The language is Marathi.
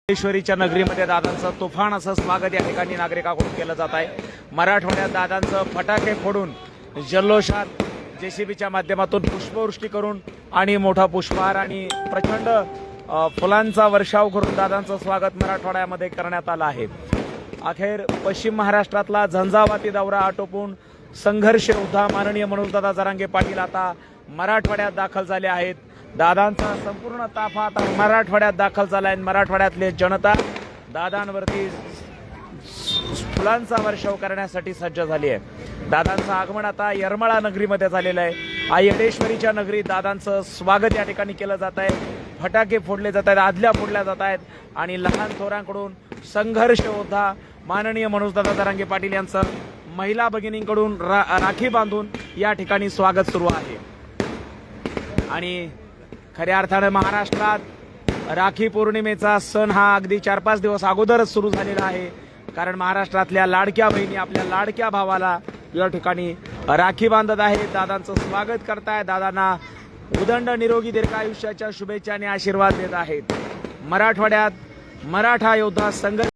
ईश्वरीच्या नगरीमध्ये दादांचं तुफान असं स्वागत या ठिकाणी नागरिकांकडून केलं जात आहे। मराठवाड्यात दादांचं फटाके फोडून जल्लोषात जेसीबीच्या माध्यमातून पुष्पवृष्टी करून आणि मोठा पुष्पहार आणि प्रचंड फुलांचा वर्षाव करून दादांचं स्वागत मराठवाड्यामध्ये करण्यात आलं आहे। अखेर पश्चिम महाराष्ट्रातला झंझावाती दौरा आटोपून संघर्ष योद्धा माननीय मनोजदादा जरांगे पाटील आता मराठवाड्यात दाखल झाले आहेत। दादांचा संपूर्ण ताफा आता मराठवाड्यात दाखल झाला आहे। मराठवाड्यातले जनता दादांवरती फुलांचा वर्षाव करण्यासाठी सज्ज झाली आहे। दादांचं आगमन आता येरमाळा नगरीमध्ये झालेलं आहे। आई येडेश्वरीच्या नगरीत दादांचं स्वागत या ठिकाणी केलं जात आहे। फटाके फोडले जात आहेत, आदल्या फोडल्या जात आहेत आणि लहान थोरांकडून संघर्ष योद्धा माननीय मनोजदादा जरांगे पाटील यांचं महिला भगिनींकडून राखी बांधून या ठिकाणी स्वागत सुरू आहे। आणि खऱ्या अर्थाने महाराष्ट्रात राखी पौर्णिमेचा सण हा अगदी 4-5 दिवस अगोदरच सुरू झालेला आहे। कारण महाराष्ट्रातल्या लाडक्या बहिणी आपल्या लाडक्या भावाला या ठिकाणी राखी बांधत आहेत, दादांचं स्वागत करताय, दादांना उदंड निरोगी दीर्घायुष्याच्या शुभेच्छा आणि आशीर्वाद देत आहेत। मराठवाड्यात मराठा योद्धा संघर्ष